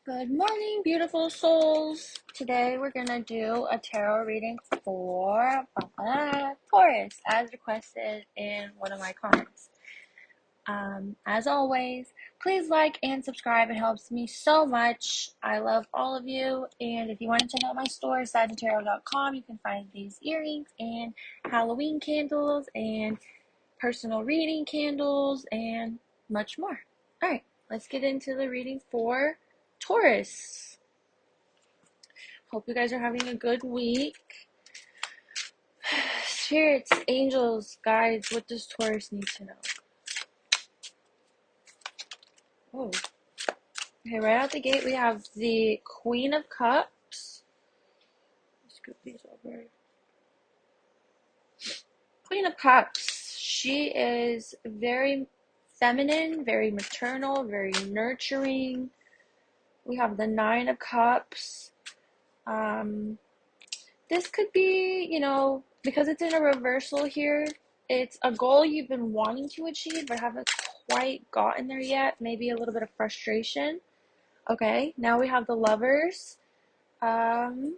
Good morning, beautiful souls. Today we're going to do a tarot reading for Taurus, as requested in one of my comments. As always, please like and subscribe. It helps me so much. I love all of you. And if you want to check out my store, sagittarius.com, you can find these earrings and Halloween candles and personal reading candles and much more. All right, let's get into the reading for Taurus. Hope you guys are having a good week. Spirits, angels, guides, what does Taurus need to know? Oh, okay, right out the gate we have the Queen of Cups. Let's scoop these over. Queen of Cups. She is very feminine, very maternal, very nurturing. We have the Nine of Cups. This could be, because it's in a reversal here, it's a goal you've been wanting to achieve but haven't quite gotten there yet. Maybe a little bit of frustration. Okay, now we have the Lovers. So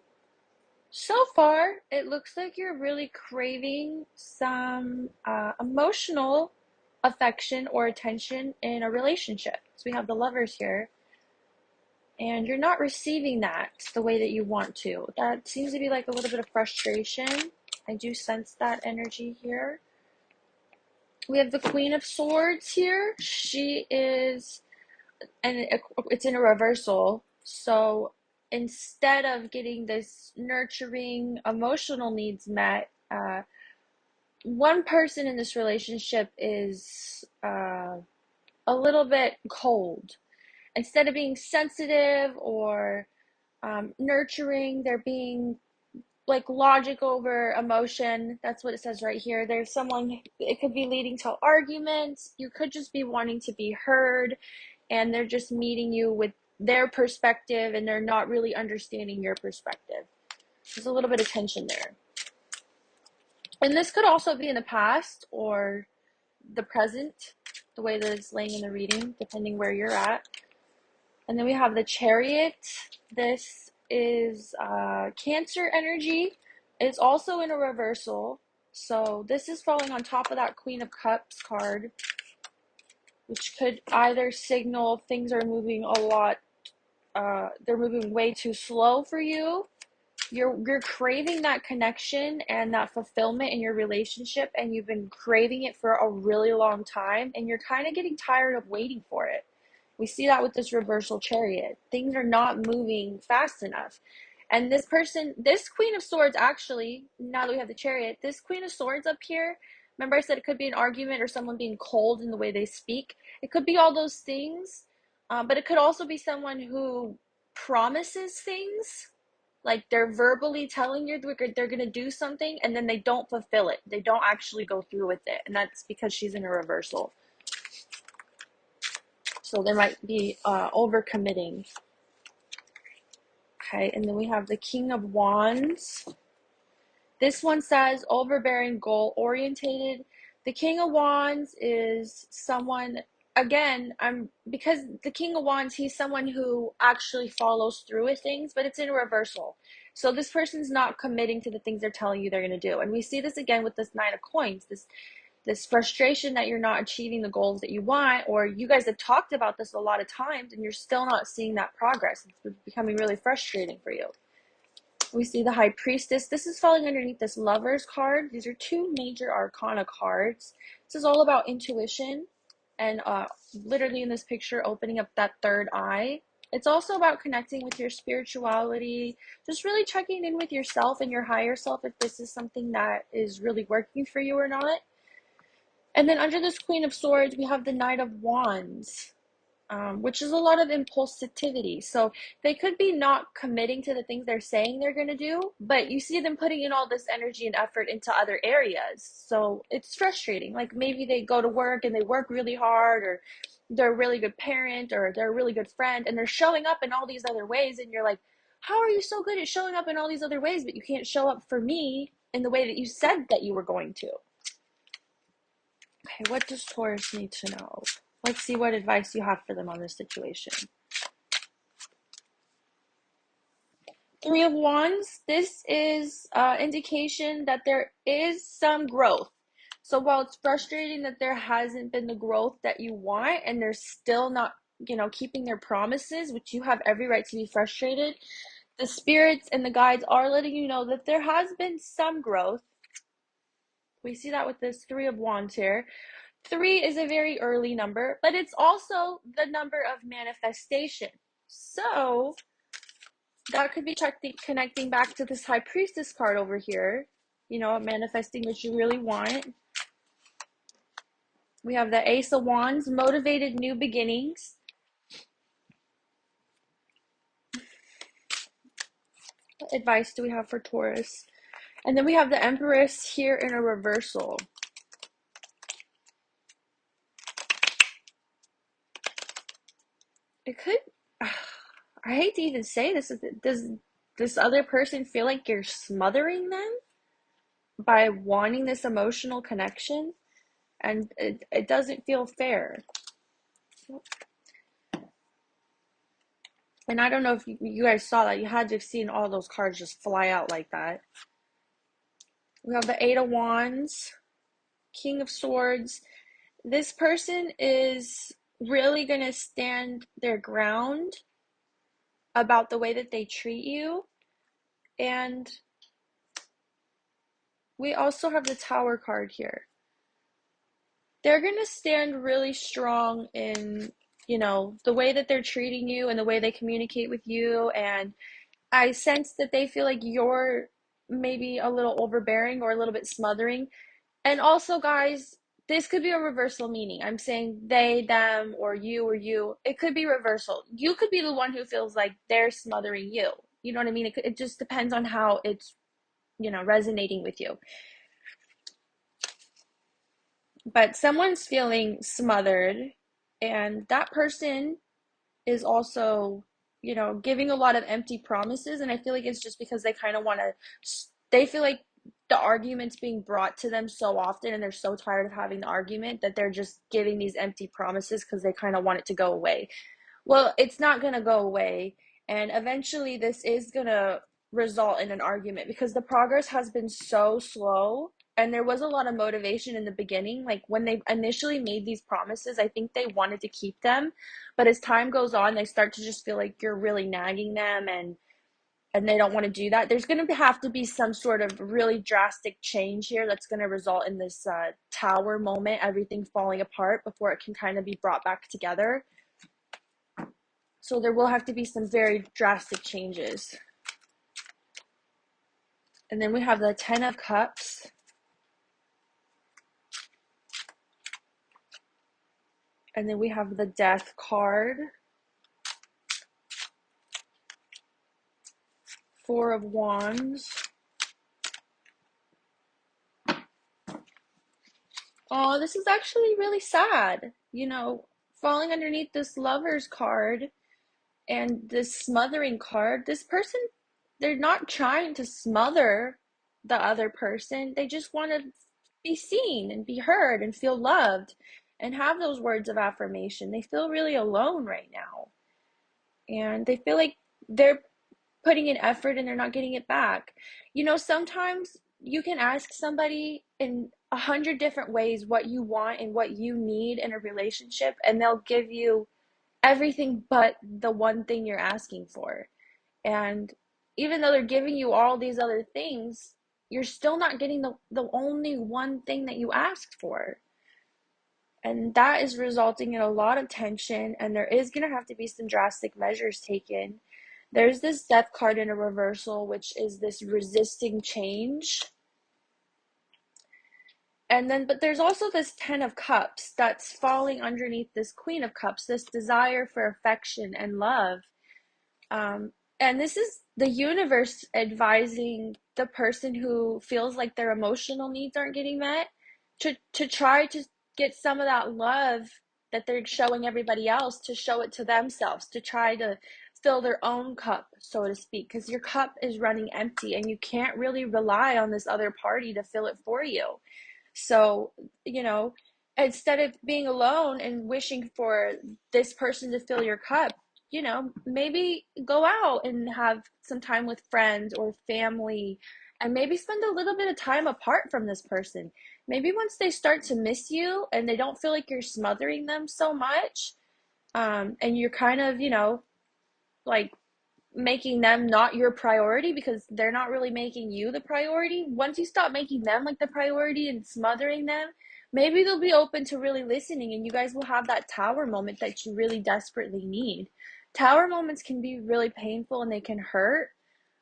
far, it looks like you're really craving some emotional affection or attention in a relationship. So we have the Lovers here. And you're not receiving that the way that you want to. That seems to be like a little bit of frustration. I do sense that energy here. We have the Queen of Swords here. She is, and it's in a reversal. So instead of getting this nurturing emotional needs met, one person in this relationship is a little bit cold. Instead of being sensitive or nurturing, they're being like logic over emotion. That's what it says right here. There's someone, it could be leading to arguments. You could just be wanting to be heard, and they're just meeting you with their perspective and they're not really understanding your perspective. There's a little bit of tension there. And this could also be in the past or the present, the way that it's laying in the reading, depending where you're at. And then we have the Chariot. This is Cancer energy. It's also in a reversal. So this is falling on top of that Queen of Cups card, which could either signal things are moving a lot, they're moving way too slow for you. You're craving that connection and that fulfillment in your relationship, and you've been craving it for a really long time, and you're kind of getting tired of waiting for it. We see that with this reversal Chariot. Things are not moving fast enough. And this person, this Queen of Swords, actually, now that we have the Chariot, this Queen of Swords up here, remember I said it could be an argument or someone being cold in the way they speak. It could be all those things, but it could also be someone who promises things. Like they're verbally telling you they're going to do something and then they don't fulfill it. They don't actually go through with it. And that's because she's in a reversal. So there might be overcommitting. Okay, and then we have the King of Wands. This one says overbearing, goal-orientated. The King of Wands is someone, again, because the King of Wands, he's someone who actually follows through with things, but it's in a reversal. So this person's not committing to the things they're telling you they're going to do. And we see this again with this Nine of Coins, this frustration that you're not achieving the goals that you want, or you guys have talked about this a lot of times and you're still not seeing that progress. It's becoming really frustrating for you. We see the High Priestess. This is falling underneath this Lovers card. These are two major arcana cards. This is all about intuition and literally in this picture opening up that third eye. It's also about connecting with your spirituality, just really checking in with yourself and your higher self if this is something that is really working for you or not. And then under this Queen of Swords, we have the Knight of Wands, which is a lot of impulsivity. So they could be not committing to the things they're saying they're going to do, but you see them putting in all this energy and effort into other areas. So it's frustrating. Like maybe they go to work and they work really hard, or they're a really good parent, or they're a really good friend, and they're showing up in all these other ways. And you're like, how are you so good at showing up in all these other ways, but you can't show up for me in the way that you said that you were going to? Okay, what does Taurus need to know? Let's see what advice you have for them on this situation. Three of Wands, this is indication that there is some growth. So while it's frustrating that there hasn't been the growth that you want and they're still not, keeping their promises, which you have every right to be frustrated, the spirits and the guides are letting you know that there has been some growth. We see that with this Three of Wands here. Three is a very early number, but it's also the number of manifestation. So that could be connecting back to this High Priestess card over here, manifesting what you really want. We have the Ace of Wands, motivated new beginnings. What advice do we have for Taurus? And then we have the Empress here in a reversal. It could, I hate to even say this, does this other person feel like you're smothering them by wanting this emotional connection? And it doesn't feel fair. And I don't know if you guys saw that. You had to have seen all those cards just fly out like that. We have the Eight of Wands, King of Swords. This person is really going to stand their ground about the way that they treat you. And we also have the Tower card here. They're going to stand really strong in, the way that they're treating you and the way they communicate with you. And I sense that they feel like you're maybe a little overbearing or a little bit smothering. And also, guys, this could be a reversal meaning. I'm saying they, them, or you. It could be reversal. You could be the one who feels like they're smothering you. You know what I mean? It just depends on how it's, resonating with you. But someone's feeling smothered, and that person is also, giving a lot of empty promises. And I feel like it's just because they kind of want to, they feel like the argument's being brought to them so often and they're so tired of having the argument that they're just giving these empty promises because they kind of want it to go away. Well, it's not going to go away. And eventually, this is going to result in an argument because the progress has been so slow. And there was a lot of motivation in the beginning. Like when they initially made these promises, I think they wanted to keep them. But as time goes on, they start to just feel like you're really nagging them and they don't want to do that. There's going to have to be some sort of really drastic change here that's going to result in this tower moment, everything falling apart before it can kind of be brought back together. So there will have to be some very drastic changes. And then we have the Ten of Cups. And then we have the Death card. Four of Wands. Oh, this is actually really sad. Falling underneath this Lovers card and this smothering card, this person, they're not trying to smother the other person. They just want to be seen and be heard and feel loved and have those words of affirmation. They feel really alone right now. And they feel like they're putting in effort and they're not getting it back. Sometimes you can ask somebody in 100 different ways what you want and what you need in a relationship, and they'll give you everything but the one thing you're asking for. And even though they're giving you all these other things, you're still not getting the only one thing that you asked for. And that is resulting in a lot of tension, and there is going to have to be some drastic measures taken. There's this Death card in a reversal, which is this resisting change. And then, but there's also this Ten of Cups that's falling underneath this Queen of Cups, this desire for affection and love. And this is the universe advising the person who feels like their emotional needs aren't getting met to try to get some of that love that they're showing everybody else, to show it to themselves, to try to fill their own cup, so to speak, because your cup is running empty and you can't really rely on this other party to fill it for you. So, instead of being alone and wishing for this person to fill your cup, maybe go out and have some time with friends or family, and maybe spend a little bit of time apart from this person. Maybe once they start to miss you and they don't feel like you're smothering them so much, and you're kind of, like making them not your priority because they're not really making you the priority. Once you stop making them like the priority and smothering them, maybe they'll be open to really listening, and you guys will have that tower moment that you really desperately need. Tower moments can be really painful and they can hurt,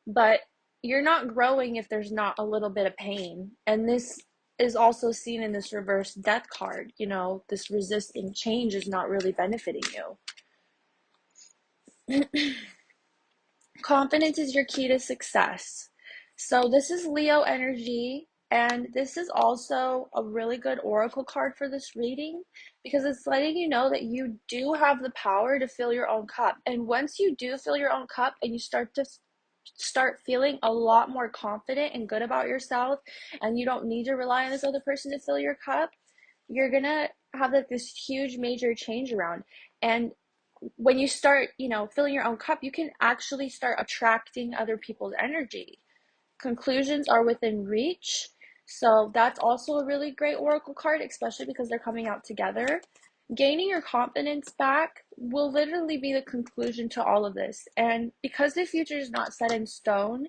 but you're not growing if there's not a little bit of pain. And this is also seen in this reverse death card. This resisting change is not really benefiting you. Confidence is your key to success. So this is Leo energy, and this is also a really good oracle card for this reading because it's letting you know that you do have the power to fill your own cup. And once you do fill your own cup and you start feeling a lot more confident and good about yourself, and you don't need to rely on this other person to fill your cup, you're gonna have like this huge major change around. And when you start, filling your own cup, you can actually start attracting other people's energy. Conclusions are within reach. So that's also a really great oracle card, especially because they're coming out together. Gaining your confidence back will literally be the conclusion to all of this. And because the future is not set in stone,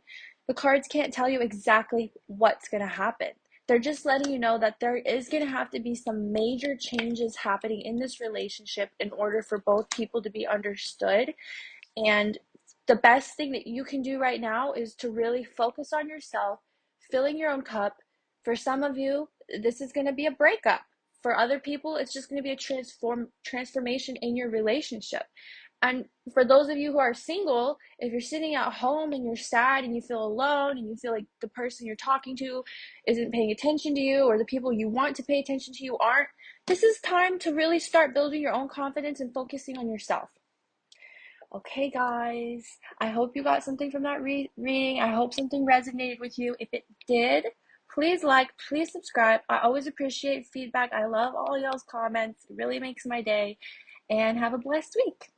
the cards can't tell you exactly what's going to happen. They're just letting you know that there is going to have to be some major changes happening in this relationship in order for both people to be understood. And the best thing that you can do right now is to really focus on yourself, filling your own cup. For some of you, this is going to be a breakup. For other people, it's just going to be a transformation in your relationship. And for those of you who are single, if you're sitting at home and you're sad and you feel alone and you feel like the person you're talking to isn't paying attention to you, or the people you want to pay attention to you aren't, this is time to really start building your own confidence and focusing on yourself. Okay, guys, I hope you got something from that reading. I hope something resonated with you. If it did, please like, please subscribe. I always appreciate feedback. I love all y'all's comments. It really makes my day. And have a blessed week.